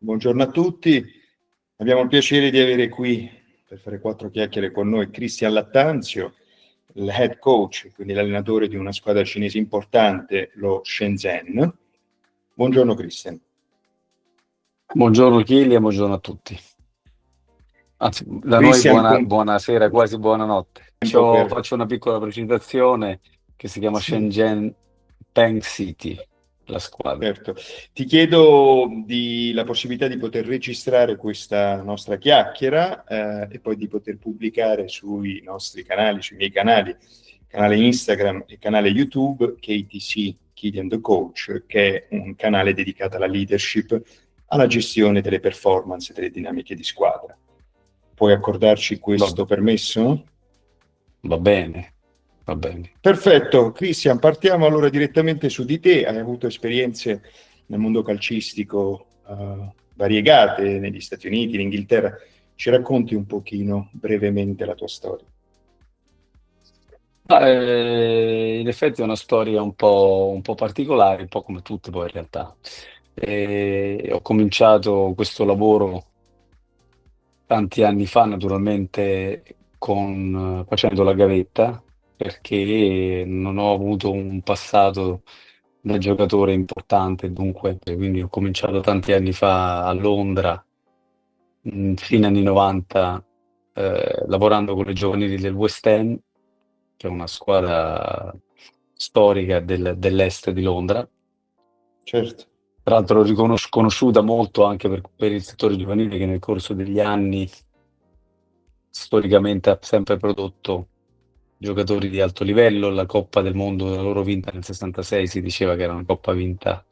Buongiorno a tutti, abbiamo il piacere di avere qui per fare 4 chiacchiere con noi Cristian Lattanzio, il head coach, quindi l'allenatore di una squadra cinese importante, lo Shenzhen. Buongiorno Cristian. Buongiorno Chilia, buongiorno a tutti. Anzi, da noi Cristian, con buonasera, quasi buonanotte. tempo per... Faccio una piccola precisazione che si chiama Sì, Shenzhen Peng City, la squadra. certo. Ti chiedo la possibilità di poter registrare questa nostra chiacchiera e poi di poter pubblicare sui nostri canali, sui miei canali, canale Instagram e canale YouTube, KTC, Kid and the Coach, che è un canale dedicato alla leadership, alla gestione delle performance e delle dinamiche di squadra. Puoi accordarci Va, questo permesso? va bene, va bene. Perfetto, Cristian, partiamo allora direttamente su di te. Hai avuto esperienze nel mondo calcistico variegate negli Stati Uniti, in Inghilterra. Ci racconti un pochino brevemente la tua storia? In effetti è una storia un po' particolare, un po' come tutte poi in realtà. Ho cominciato questo lavoro tanti anni fa, naturalmente, facendo la gavetta, perché non ho avuto un passato da giocatore importante, dunque, quindi ho cominciato tanti anni fa a Londra, fine anni 90, lavorando con le giovanili del West End, che è una squadra storica dell'est di Londra. Certo, Tra l'altro conosciuta molto anche per il settore giovanile che nel corso degli anni storicamente ha sempre prodotto giocatori di alto livello. La Coppa del Mondo la loro vinta nel 66 si diceva che era una coppa vinta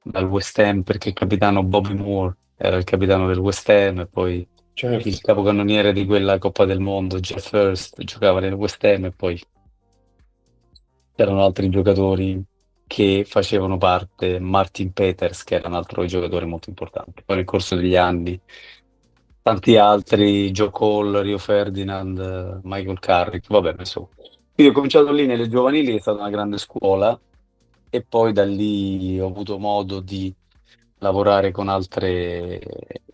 dal West Ham perché il capitano Bobby Moore era il capitano del West Ham e poi il certo. capocannoniere di quella Coppa del Mondo, Jeff Hurst, giocava nel West Ham e poi c'erano altri giocatori che facevano parte, Martin Peters, che era un altro giocatore molto importante. Poi nel corso degli anni, tanti altri, Joe Cole, Rio Ferdinand, Michael Carrick, vabbè, insomma. Quindi ho cominciato lì nelle giovanili, che è stata una grande scuola, e poi da lì ho avuto modo di lavorare con altre,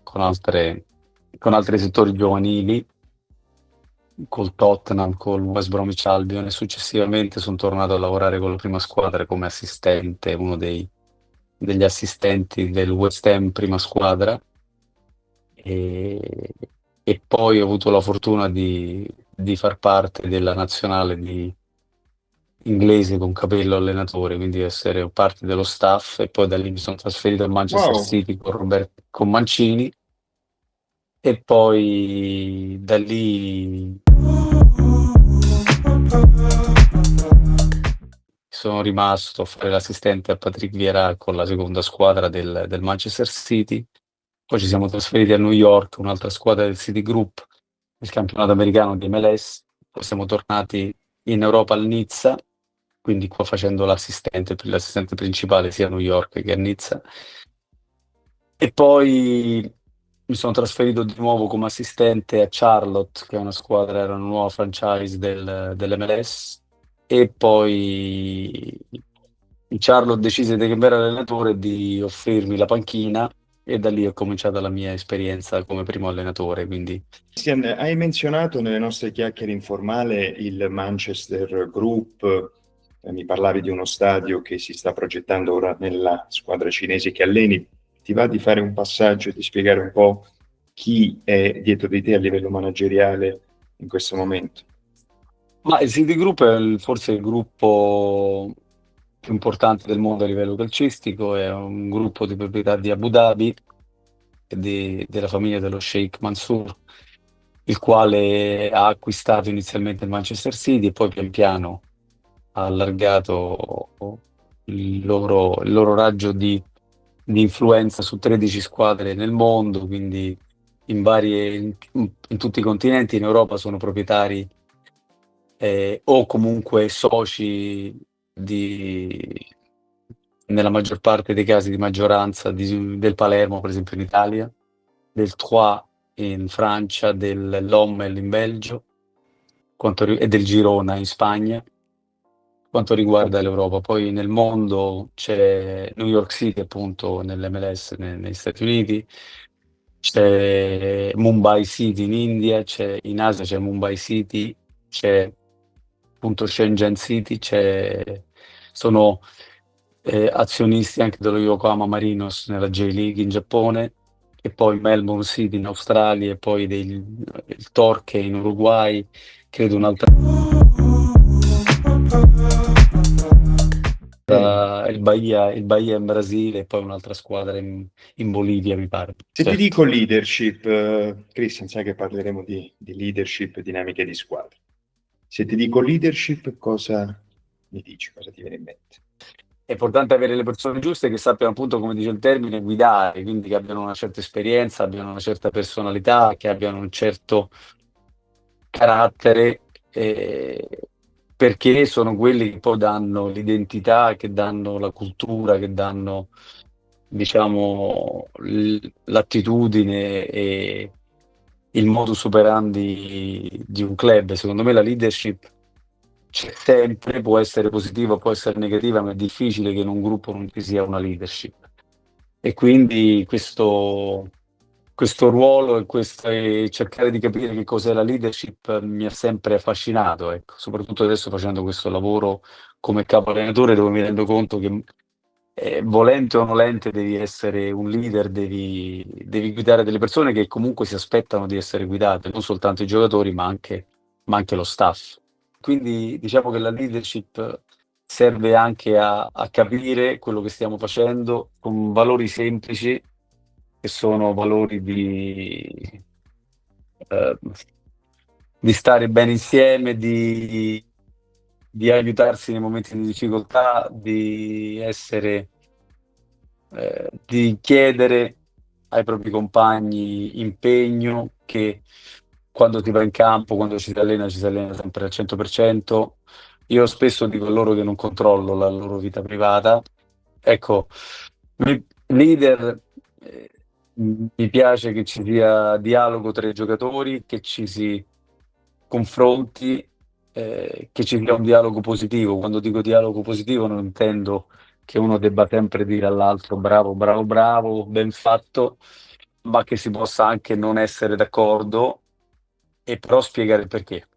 con altri settori giovanili col Tottenham, col West Bromwich Albion e successivamente sono tornato a lavorare con la prima squadra come assistente, degli assistenti del West Ham prima squadra e, e poi ho avuto la fortuna di far parte della nazionale inglese con capello allenatore, quindi essere parte dello staff e poi da lì mi sono trasferito a Manchester Wow, City con Mancini e poi da lì sono rimasto a fare l'assistente a Patrick Vieira con la seconda squadra del Manchester City. Poi ci siamo trasferiti a New York, un'altra squadra del City Group, il campionato americano di MLS. Poi siamo tornati in Europa al Nizza, quindi qua facendo l'assistente principale sia a New York che a Nizza. E poi mi sono trasferito di nuovo come assistente a Charlotte, che è una squadra, era una nuova franchise dell'MLS. E poi il Charlotte decise di cambiare allenatore e di offrirmi la panchina e da lì ho cominciato la mia esperienza come primo allenatore. Quindi Cristian, hai menzionato nelle nostre chiacchiere informale il Manchester Group, mi parlavi di uno stadio che si sta progettando ora nella squadra cinese che alleni. Ti va di fare un passaggio e di spiegare un po' chi è dietro di te a livello manageriale in questo momento? ma il City Group è forse il gruppo più importante del mondo a livello calcistico, è un gruppo di proprietà di Abu Dhabi e della famiglia dello Sheikh Mansour, il quale ha acquistato inizialmente il Manchester City e poi pian piano ha allargato il loro raggio di influenza su 13 squadre nel mondo, quindi in tutti i continenti. In Europa sono proprietari o comunque soci di, nella maggior parte dei casi di maggioranza del Palermo, per esempio in Italia, del Troyes in Francia, dell'Lommel in Belgio e del Girona in Spagna. quanto riguarda Ok. l'Europa. Poi nel mondo c'è New York City, appunto, nell'MLS negli Stati Uniti, c'è Mumbai City in India, in Asia c'è Mumbai City, c'è appunto Shenzhen City, sono azionisti anche dello Yokohama Marinos nella J-League in Giappone, e poi Melbourne City in Australia, e poi il Torque in Uruguay, credo un'altra, Bene. il Bahia in Brasile, e poi un'altra squadra in Bolivia, mi pare. Se ti Certo. dico leadership, Christian, sai che parleremo di leadership e dinamiche di squadra. Se ti dico leadership, cosa mi dici? Cosa ti viene in mente? È importante avere le persone giuste che sappiano, appunto, come dice il termine, guidare, quindi che abbiano una certa esperienza, abbiano una certa personalità, che abbiano un certo carattere, perché sono quelli che poi danno l'identità, che danno la cultura, che danno, diciamo, l'attitudine e il modus operandi di un club. Secondo me la leadership c'è sempre, può essere positiva, può essere negativa, ma è difficile che in un gruppo non ci sia una leadership. E quindi questo ruolo e cercare di capire che cos'è la leadership mi ha sempre affascinato, ecco. Soprattutto adesso facendo questo lavoro come capo allenatore, dove mi rendo conto che volente o nolente devi essere un leader, devi guidare delle persone che comunque si aspettano di essere guidate, non soltanto i giocatori, ma anche lo staff. Quindi diciamo che la leadership serve anche a capire quello che stiamo facendo con valori semplici, che sono valori eh, di stare bene insieme, di aiutarsi nei momenti di difficoltà, di chiedere ai propri compagni impegno, che quando si va in campo, quando ci si allena sempre al 100%. Io spesso dico loro che non controllo la loro vita privata. Ecco, leader, mi piace che ci sia dialogo tra i giocatori, che ci si confronti, che ci sia un dialogo positivo. Quando dico dialogo positivo non intendo che uno debba sempre dire all'altro bravo, bravo, bravo, ben fatto, ma che si possa anche non essere d'accordo e però spiegare il perché.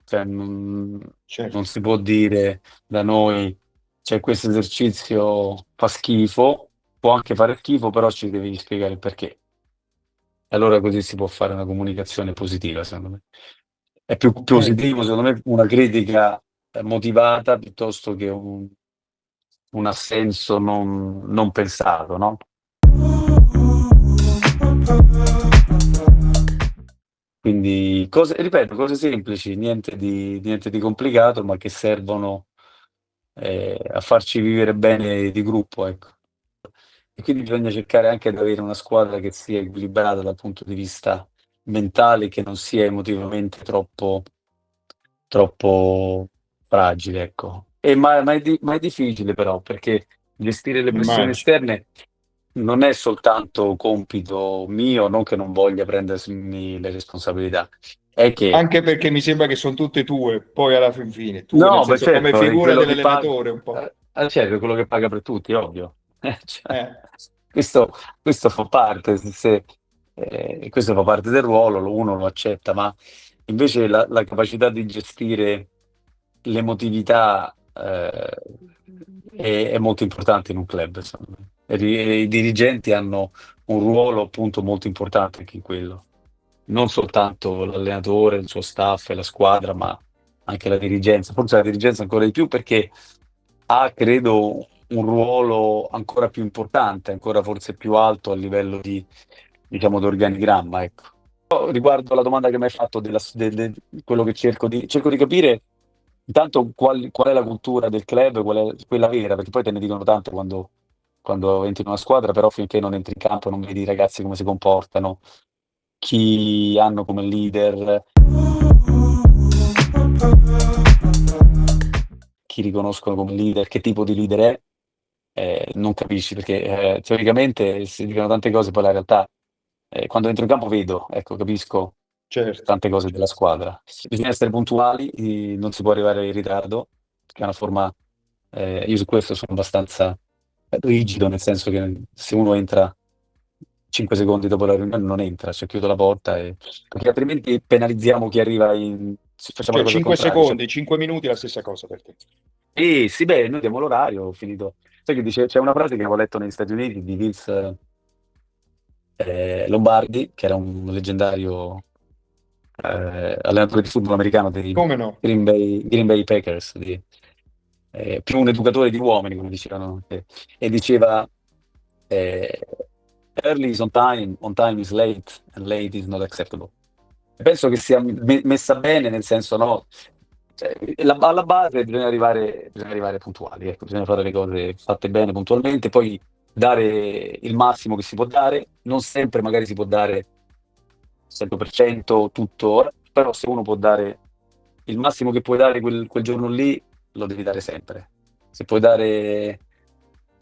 Cioè, non Certo. si può dire da noi, cioè, questo esercizio fa schifo, può anche fare schifo, però ci devi spiegare il perché. E allora così si può fare una comunicazione positiva, secondo me. È più Ok. positivo, secondo me, una critica motivata piuttosto che un assenso non pensato, no? Quindi, ripeto, cose semplici, niente di complicato, ma che servono a farci vivere bene di gruppo, ecco. E quindi bisogna cercare anche di avere una squadra che sia equilibrata dal punto di vista mentale, che non sia emotivamente troppo fragile, ecco. Ma è difficile però, perché gestire le pressioni Immagino. esterne non è soltanto compito mio, non che non voglia prendermi le responsabilità, è che Anche perché mi sembra che sono tutte tue, poi alla fin fine, tue nel no, beh, senso come certo, è figura quello che paga, dell'allenatore un po'. certo, è quello che paga per tutti, ovvio. Cioè, Eh, questo, questo fa parte, questo fa parte del ruolo, uno lo accetta, ma invece la capacità di gestire l'emotività è molto importante in un club, secondo me. E i dirigenti hanno un ruolo appunto molto importante anche in quello. Non soltanto l'allenatore, il suo staff e la squadra, ma anche la dirigenza. Forse la dirigenza ancora di più, perché ha, credo, un ruolo ancora più importante, ancora forse più alto a livello diciamo, di organigramma, ecco. Riguardo alla domanda che mi hai fatto quello che cerco di capire, intanto qual è la cultura del club, qual è quella vera, perché poi te ne dicono tante quando entri in una squadra, però finché non entri in campo non vedi i ragazzi come si comportano, chi hanno come leader, chi riconoscono come leader, che tipo di leader è, non capisci, perché teoricamente si dicono tante cose, poi la realtà, quando entro in campo vedo, ecco, capisco certo, tante cose della certo. squadra. Bisogna essere puntuali, non si può arrivare in ritardo, che ha una forma, io su questo sono abbastanza rigido, nel senso che se uno entra 5 secondi dopo la riunione non entra, cioè chiudo la porta, perché altrimenti penalizziamo chi arriva se facciamo Cioè la cosa al 5 contrario. Cioè, secondi, 5 minuti è la stessa cosa per te. sì, beh, noi diamo l'orario, ho finito. Sai che dice, c'è una frase che avevo letto negli Stati Uniti di Vince Lombardi, che era un leggendario allenatore di football americano dei Come no? Green Bay Packers, più un educatore di uomini, come dicevano, e diceva eh, early is on time is late, and late is not acceptable. E penso che sia messa bene, nel senso, no, cioè, alla base bisogna arrivare puntuali, ecco, bisogna fare le cose fatte bene puntualmente, poi dare il massimo che si può dare, non sempre magari si può dare 100% tutto, però se uno può dare il massimo che puoi dare quel giorno lì, lo devi dare sempre. Se puoi dare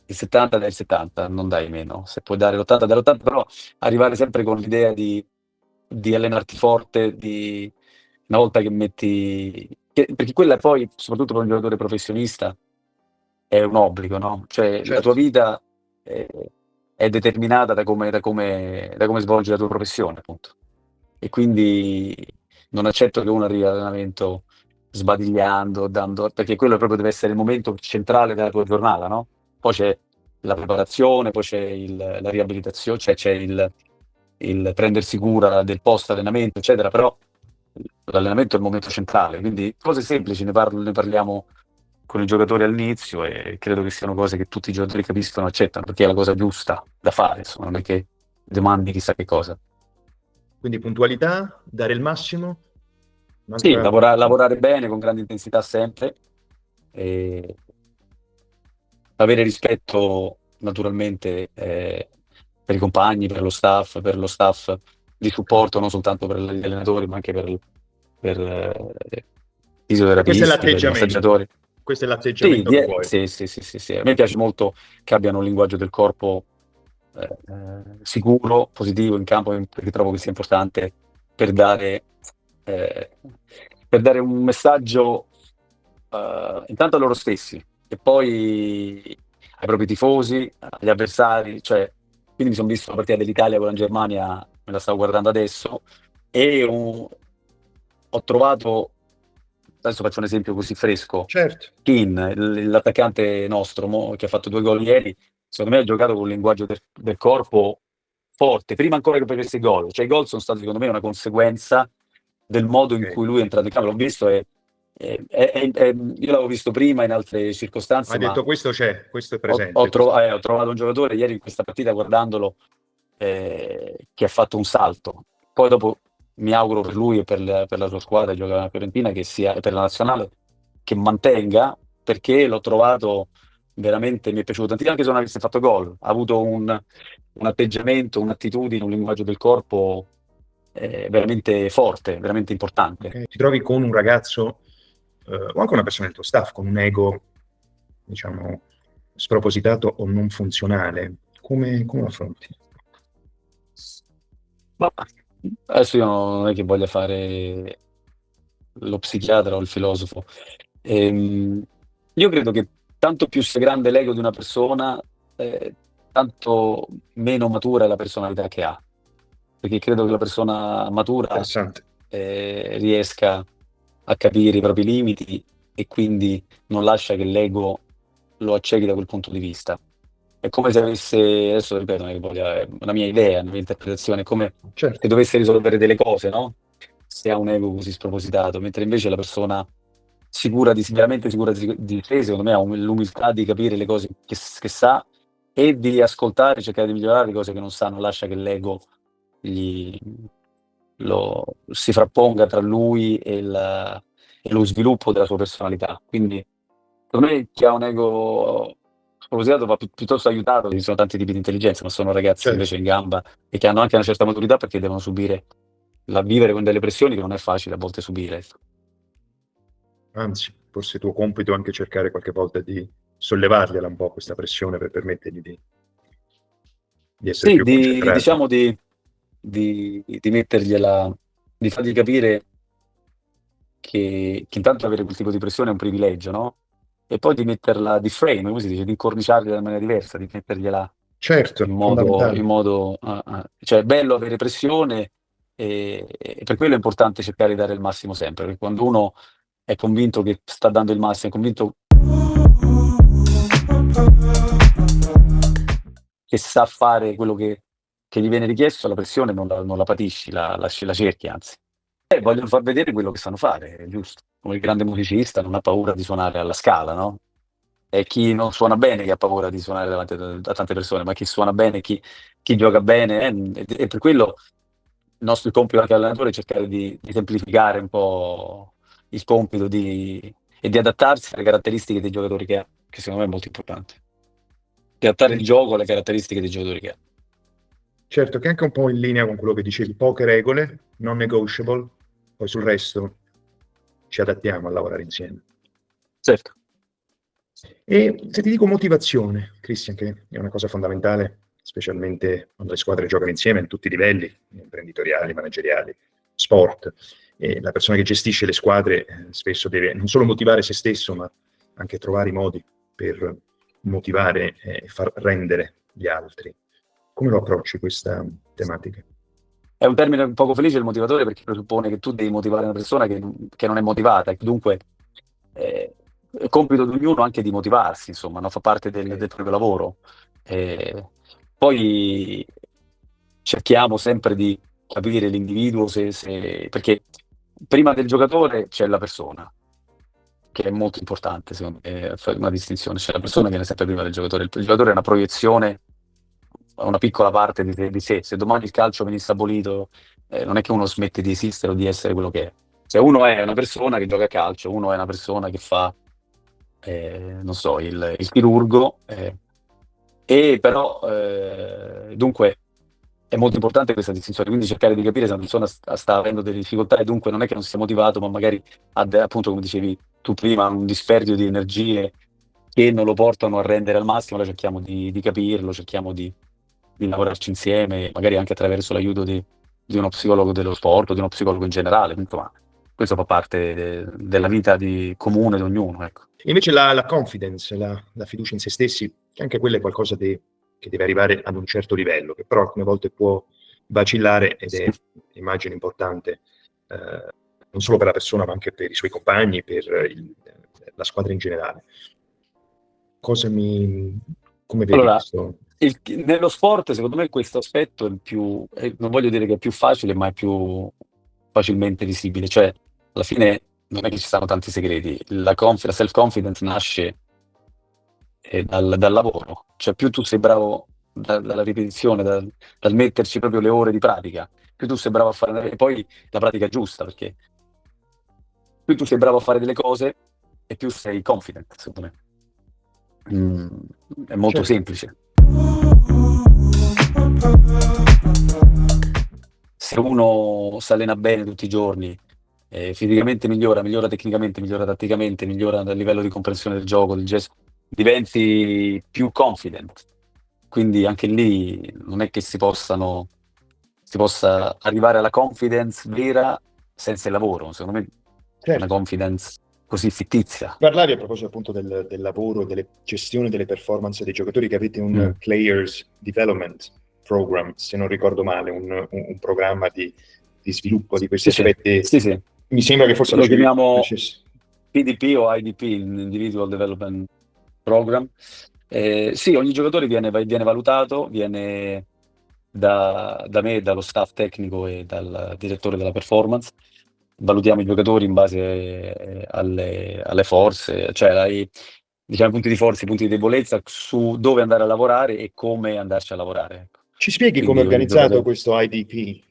il 70, dai il 70, non dai meno. Se puoi dare l'80, dai l'80, però arrivare sempre con l'idea di allenarti forte, una volta che perché quella poi, soprattutto per un giocatore professionista, è un obbligo, no? Cioè la tua Certo. vita è, è determinata da come svolgi la tua professione, appunto. E quindi non accetto che uno arrivi all'allenamento sbadigliando, perché quello proprio deve essere il momento centrale della tua giornata, no? Poi c'è la preparazione, poi c'è la riabilitazione, cioè c'è il prendersi cura del post allenamento, eccetera, però l'allenamento è il momento centrale, quindi cose semplici, ne parliamo con i giocatori all'inizio e credo che siano cose che tutti i giocatori capiscono e accettano, perché è la cosa giusta da fare, insomma, non è che demandi chissà che cosa. Quindi puntualità, dare il massimo. Sì, Un'altra... lavorare bene, con grande intensità sempre, e avere rispetto naturalmente per i compagni, per lo staff di supporto, non soltanto per gli allenatori, ma anche per E questo è fisioterapisti, per i l'atteggiamento. massaggiatori. Questo è Sì, l'atteggiamento che vuoi. sì, sì, sì, sì, sì. A me piace molto che abbiano un linguaggio del corpo sicuro, positivo in campo, perché trovo che sia importante per dare, eh, per dare un messaggio intanto a loro stessi e poi ai propri tifosi, agli avversari. Cioè, quindi mi sono visto la partita dell'Italia con la Germania, me la stavo guardando adesso, e ho trovato, adesso faccio un esempio così fresco, Certo. Keane, l'attaccante nostro, che ha fatto 2 gol ieri, secondo me ha giocato con un linguaggio del corpo forte, prima ancora che facesse i gol. Cioè i gol sono stati secondo me una conseguenza del modo in Ok. cui lui è entrato in campo. L'ho visto io l'avevo visto prima in altre circostanze, Hai ma detto questo c'è, questo è ho, ho presente. tro- eh, ho trovato un giocatore ieri in questa partita guardandolo che ha fatto un salto. Poi dopo mi auguro per lui e per la sua squadra che gioca alla Fiorentina e per la nazionale che mantenga, perché l'ho trovato veramente, mi è piaciuto tantissimo, anche se non avesse fatto gol. Ha avuto un atteggiamento, un'attitudine, un linguaggio del corpo veramente forte, veramente importante. Ok. Ti trovi con un ragazzo o anche una persona del tuo staff con un ego, diciamo, spropositato o non funzionale. Come lo affronti? Ma adesso io non è che voglia fare lo psichiatra o il filosofo. Ehm, io credo che tanto più sia grande l'ego di una persona, tanto meno matura è la personalità che ha. Perché credo che la persona matura Interessante. riesca a capire i propri limiti e quindi non lascia che l'ego lo accechi da quel punto di vista. È come se avesse, adesso ripeto, non è che è una mia idea, una mia interpretazione, è come se Certo. dovesse risolvere delle cose, no? Se ha un ego così spropositato, mentre invece la persona veramente sicura di sé, secondo me ha l'umiltà di capire le cose che sa e di ascoltare, cercare di migliorare le cose che non sa, non lascia che l'ego gli, si frapponga tra lui e lo sviluppo della sua personalità. Quindi, secondo me, chi ha un ego spropositato va piuttosto aiutato. Ci sono tanti tipi di intelligenza, ma sono ragazzi Certo. invece in gamba e che hanno anche una certa maturità perché devono vivere con delle pressioni che non è facile a volte subire. Anzi, forse tuo compito è anche cercare qualche volta di sollevargliela un po' questa pressione per permettergli di essere Sì, più concentrati. diciamo di mettergliela, di fargli capire che intanto avere quel tipo di pressione è un privilegio, no? e poi di metterla di frame, come si dice, di incorniciarla in maniera diversa, di mettergliela in Certo, fondamentale. modo cioè è bello avere pressione e per quello è importante cercare di dare il massimo sempre, perché quando uno è convinto che sta dando il massimo, è convinto che sa fare quello che gli viene richiesto, la pressione non la patisci, la cerchi anzi. E vogliono far vedere quello che sanno fare, è giusto. Come il grande musicista non ha paura di suonare alla Scala, no? È chi non suona bene che ha paura di suonare davanti a tante persone, ma chi suona bene, chi gioca bene, e per quello il nostro compito anche allenatore è cercare di semplificare un po' il compito e di adattarsi alle caratteristiche dei giocatori che ha, che secondo me è molto importante. Di adattare il gioco alle caratteristiche dei giocatori che ha. Certo, che è anche un po' in linea con quello che dicevi, poche regole, non negotiable, poi sul resto ci adattiamo a lavorare insieme. Certo. E se ti dico motivazione, Christian, che è una cosa fondamentale, specialmente quando le squadre giocano insieme a tutti i livelli, imprenditoriali, manageriali, sport, e la persona che gestisce le squadre spesso deve non solo motivare se stesso, ma anche trovare i modi per motivare e far rendere gli altri. Come lo approcci questa tematica? È un termine poco felice il motivatore perché presuppone che tu devi motivare una persona che non è motivata e dunque è compito di ognuno anche di motivarsi, insomma, no? Fa parte del proprio lavoro. Eh, Poi cerchiamo sempre di capire l'individuo perché prima del giocatore c'è la persona, che è molto importante, secondo me, fare una distinzione. Cioè la persona viene sempre prima del giocatore. Il giocatore è una proiezione, una piccola parte di sé. Se domani il calcio venisse abolito, non è che uno smette di esistere o di essere quello che è. Se uno è una persona che gioca a calcio, uno è una persona che fa, non so, il chirurgo, e però, dunque, è molto importante questa distinzione, quindi cercare di capire se una persona sta avendo delle difficoltà e dunque non è che non sia motivato, ma magari ha, appunto, come dicevi tu prima, un disperdio di energie che non lo portano a rendere al massimo. Allora cerchiamo di capirlo, cerchiamo di lavorarci insieme, magari anche attraverso l'aiuto di uno psicologo dello sport o di uno psicologo in generale. Insomma, questo fa parte della vita comune di ognuno, ecco. Invece la confidence, la fiducia in se stessi, anche quella è qualcosa che deve arrivare ad un certo livello, che però alcune volte può vacillare ed è, immagino, importante non solo per la persona, ma anche per i suoi compagni, per la squadra in generale. Come vedi Allora, questo? nello sport, secondo me, questo aspetto è il più, non voglio dire che è più facile, ma è più facilmente visibile. Cioè, alla fine non è che ci stanno tanti segreti. La self-confidence nasce dal lavoro. Cioè, più tu sei bravo dalla ripetizione, dal metterci proprio le ore di pratica, più tu sei bravo a fare, e poi la pratica giusta, perché più tu sei bravo a fare delle cose e più sei confident, secondo me. Mm, è molto Certo. semplice. Se uno si allena bene tutti i giorni, fisicamente migliora tecnicamente, migliora tatticamente, migliora a livello di comprensione del gioco, del gesto, diventi più confident. Quindi anche lì non è che si possa arrivare alla confidence vera senza il lavoro. Secondo me è una Certo. confidence così fittizia. Parlavi a proposito appunto del lavoro, delle gestioni delle performance dei giocatori, che avete un Mm. Players Development Program, se non ricordo male, un programma di sviluppo di questi Sì, sì, aspetti. sì, sì. Mi sembra che forse Lo chiamiamo facessi. PDP o IDP, Individual Development Program. Sì, ogni giocatore viene valutato, viene da me, dallo staff tecnico e dal direttore della performance. Valutiamo i giocatori in base alle forze, cioè diciamo, punti di forza, i punti di debolezza, su dove andare a lavorare e come andarci a lavorare. Ecco. Ci spieghi come è Quindi ogni organizzato giocatore. questo IDP?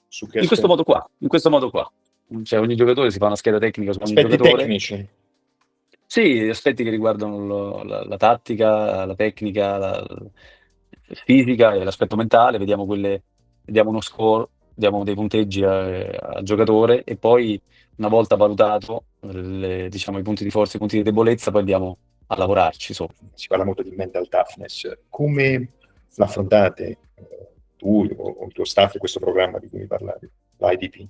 Su che In questo aspetti? modo qua, in questo modo qua. Cioè, ogni giocatore si fa una scheda tecnica su ogni Aspetti giocatore. tecnici. Sì, aspetti che riguardano la tattica, la tecnica, la fisica e l'aspetto mentale, vediamo uno score, diamo dei punteggi al giocatore e poi una volta valutato diciamo, i punti di forza e i punti di debolezza, poi andiamo a lavorarci sopra. Si parla molto di mental toughness. Come l'affrontate tu o il tuo staff questo programma di cui mi parlavi, l'IDP?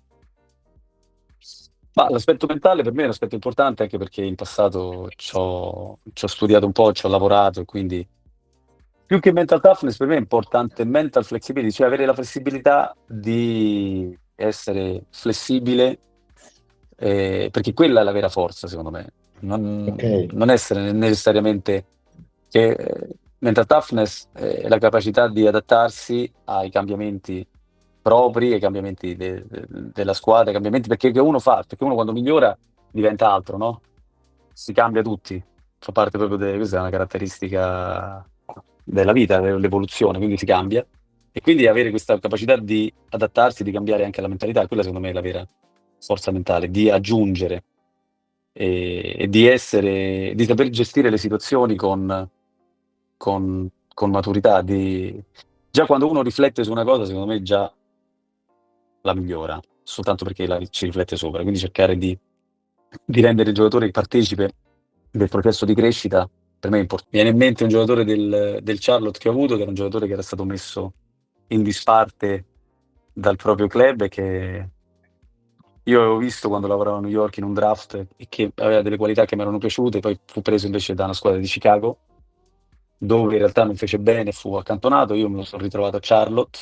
Ma l'aspetto mentale per me è un aspetto importante anche perché in passato c'ho studiato un po', ci ho lavorato e quindi più che mental toughness per me è importante mental flexibility, cioè avere la flessibilità di essere flessibile, perché quella è la vera forza secondo me. Ok, Non essere necessariamente che mental toughness è la capacità di adattarsi ai cambiamenti propri, ai cambiamenti della squadra, ai cambiamenti che uno fa, perché uno quando migliora diventa altro, no? Si cambia tutti, fa parte proprio questa è una caratteristica della vita, dell'evoluzione, quindi si cambia. E quindi avere questa capacità di adattarsi, di cambiare anche la mentalità, quella secondo me è la vera forza mentale, di aggiungere e di saper gestire le situazioni con maturità. Già quando uno riflette su una cosa, secondo me già la migliora, soltanto perché ci riflette sopra. Quindi cercare di rendere il giocatore partecipe del processo di crescita, per me è importante. Mi viene in mente un giocatore del Charlotte che ho avuto, che era un giocatore che era stato messo in disparte dal proprio club e che io avevo visto quando lavoravo a New York in un draft e che aveva delle qualità che mi erano piaciute, poi fu preso invece da una squadra di Chicago, dove in realtà non fece bene, fu accantonato, io me lo sono ritrovato a Charlotte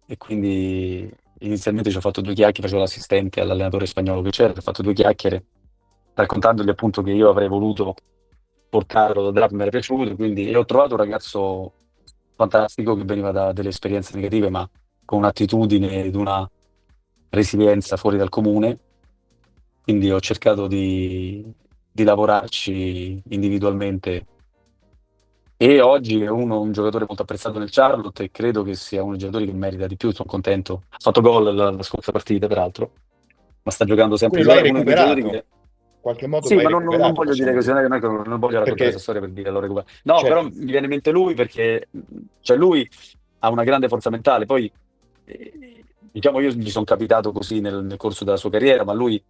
e quindi inizialmente ci ho fatto due chiacchiere, facevo l'assistente all'allenatore spagnolo che c'era, ci ho fatto due chiacchiere raccontandogli appunto che io avrei voluto portarlo da draft, mi era piaciuto, quindi e ho trovato un ragazzo fantastico che veniva da delle esperienze negative, ma con un'attitudine ed una resilienza fuori dal comune. Quindi ho cercato di lavorarci individualmente e oggi è un giocatore molto apprezzato nel Charlotte e credo che sia uno dei giocatori che merita di più, sono contento. Ha fatto gol la scorsa partita, peraltro, ma sta giocando sempre. quindi l'hai Uno di quei giocatori recuperato, che in qualche modo sì, l'hai ma non recuperato, voglio dire possiamo così, dire, non voglio raccontare questa perché storia per dire l'ho recuperato. No, però certo, mi viene in mente lui perché cioè lui ha una grande forza mentale. Poi, diciamo, io gli sono capitato così nel corso della sua carriera, ma lui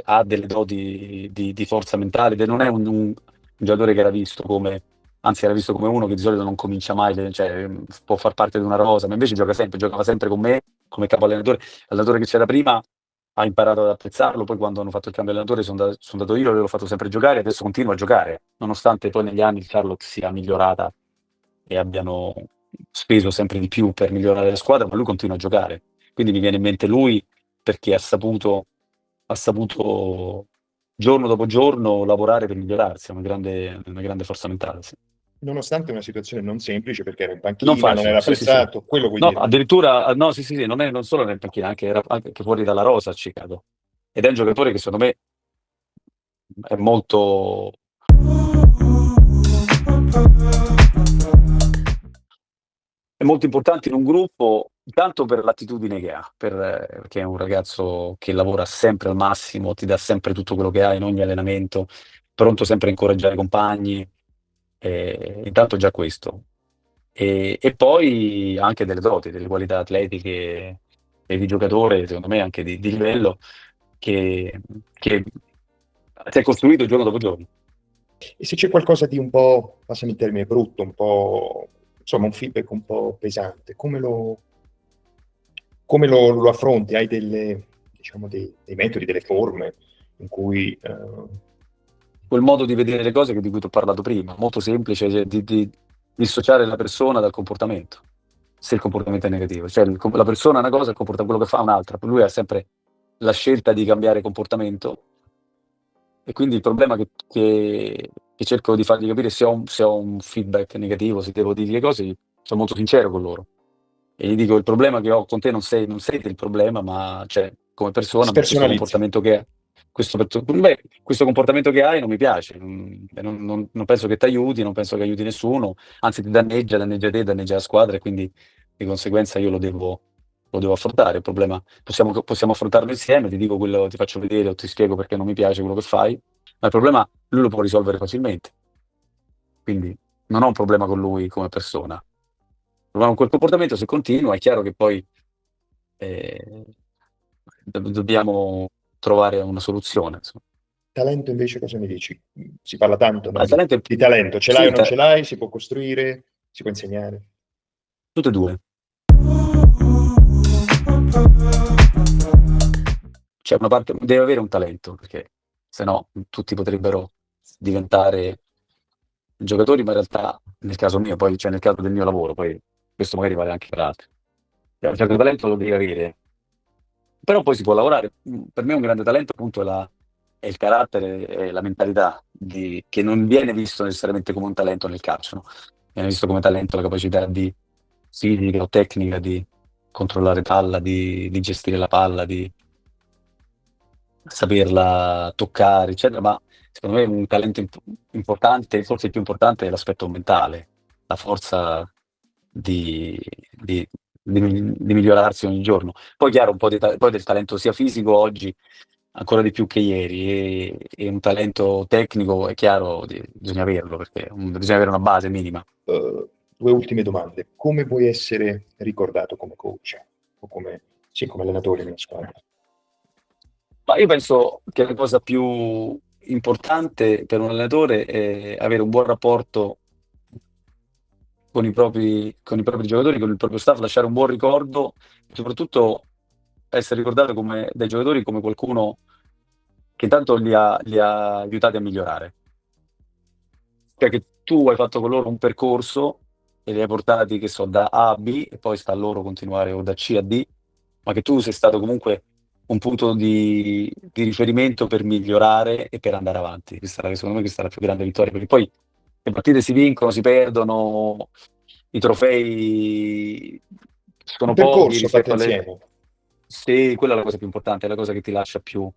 ha delle doti di forza mentale ed non è un giocatore che era visto come, anzi, era visto come uno che di solito non comincia mai, cioè può far parte di una rosa, ma invece giocava sempre con me come capo allenatore. L'allenatore che c'era prima ha imparato ad apprezzarlo, poi quando hanno fatto il cambio allenatore sono andato io, l'ho fatto sempre giocare, adesso continua a giocare, nonostante poi negli anni il Charlotte sia migliorata e abbiano speso sempre di più per migliorare la squadra, ma lui continua a giocare. Quindi mi viene in mente lui perché ha saputo giorno dopo giorno lavorare per migliorarsi, ha una grande forza mentale, sì. nonostante una situazione non semplice perché era in Non panchina, non facile, era sì, sì, sì. apprezzato, quello vuoi No, dire? addirittura, no, sì, sì, sì, non solo nel panchina, era anche fuori dalla rosa a Chicago. Ed è un giocatore che secondo me è molto, è molto importante in un gruppo, tanto per l'attitudine che ha, perché è un ragazzo che lavora sempre al massimo, ti dà sempre tutto quello che ha in ogni allenamento, pronto sempre a incoraggiare i compagni, intanto già questo. E poi anche delle doti, delle qualità atletiche e di giocatore, secondo me anche di livello, che si è costruito giorno dopo giorno. E se c'è qualcosa di un po', passami il termine, brutto, un po', insomma, un feedback un po' pesante, come lo affronti? Hai diciamo, dei metodi, delle forme in cui Quel modo di vedere le cose di cui ti ho parlato prima, molto semplice, cioè di dissociare la persona dal comportamento, se il comportamento è negativo. Cioè la persona è una cosa, quello che fa è un'altra. Per lui ha sempre la scelta di cambiare comportamento e quindi il problema che cerco di fargli capire se ho un feedback negativo, se devo dirgli le cose, sono molto sincero con loro. E gli dico: il problema che ho con te non sei te il problema, ma cioè, come persona, questo spersonalizzi. comportamento che questo comportamento che hai non mi piace, non penso che ti aiuti, non penso che aiuti nessuno, anzi ti danneggia te, danneggia la squadra e quindi di conseguenza io lo devo affrontare. Il problema possiamo affrontarlo insieme, ti dico quello, ti faccio vedere o ti spiego perché non mi piace quello che fai, ma il problema lui lo può risolvere facilmente. Quindi non ho un problema con lui come persona. Ma con quel comportamento, se continua, è chiaro che poi eh, dobbiamo trovare una soluzione. Insomma. Talento invece cosa mi dici? Si parla tanto, Ma no, il di, talento è di talento, ce l'hai sì, o non ce l'hai, si può costruire, si può insegnare. tutte e due. c'è una parte, deve avere un talento, perché se no tutti potrebbero diventare giocatori, ma in realtà nel caso mio, poi, cioè nel caso del mio lavoro, poi questo magari vale anche per altri. Cioè, un certo talento lo devi avere, però poi si può lavorare. Per me un grande talento appunto è il carattere e la mentalità, che non viene visto necessariamente come un talento nel calcio, no? Viene visto come talento la capacità di fisica o tecnica di controllare palla, di gestire la palla, di saperla toccare, eccetera, ma secondo me un talento importante, forse il più importante, è l'aspetto mentale, la forza di, di- di migliorarsi ogni giorno. Poi chiaro, un po' poi del talento sia fisico oggi, ancora di più che ieri, e un talento tecnico, è chiaro, bisogna averlo, perché bisogna avere una base minima. Due ultime domande. Come vuoi essere ricordato come coach o come, sì, come allenatore nella squadra? Ma io penso che la cosa più importante per un allenatore è avere un buon rapporto con i propri giocatori, con il proprio staff, lasciare un buon ricordo e soprattutto essere ricordato dai giocatori come qualcuno che intanto li ha aiutati a migliorare. Cioè che tu hai fatto con loro un percorso e li hai portati, che so, da A a B e poi sta a loro continuare o da C a D, ma che tu sei stato comunque un punto di riferimento per migliorare e per andare avanti. Secondo me questa è la più grande vittoria, perché poi le partite si vincono, si perdono, i trofei Il sono pochi percorso fatto rispetto alle... insieme. Sì, quella è la cosa più importante, è la cosa che ti lascia più,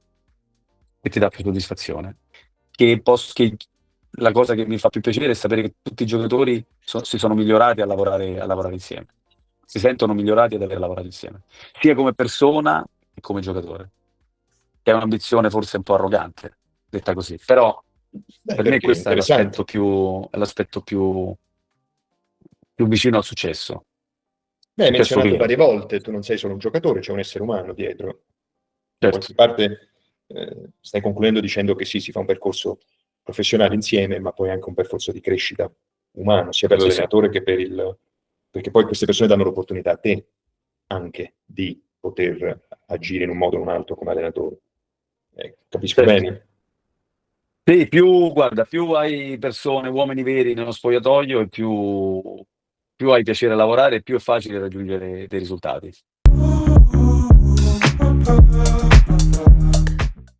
che ti dà più soddisfazione. Che la cosa che mi fa più piacere è sapere che tutti i giocatori si sono migliorati a lavorare insieme. Si sentono migliorati ad aver lavorato insieme, sia come persona che come giocatore. Che è un'ambizione forse un po' arrogante, detta così, però Beh, per me perché è questo interessante. è l'aspetto più vicino al Beh, hai successo menzionato vero. varie volte, tu non sei solo un giocatore, c'è un essere umano dietro. Da Certo, qualche parte stai concludendo dicendo che sì, si fa un percorso professionale insieme, ma poi anche un percorso di crescita umano, sia per sì, sì. l'allenatore che per il... perché poi queste persone danno l'opportunità a te anche di poter agire in un modo o in un altro come allenatore. Capisco Certo. bene? Sì, guarda, più hai persone, uomini veri nello spogliatoio e più hai piacere a lavorare e più è facile raggiungere dei risultati.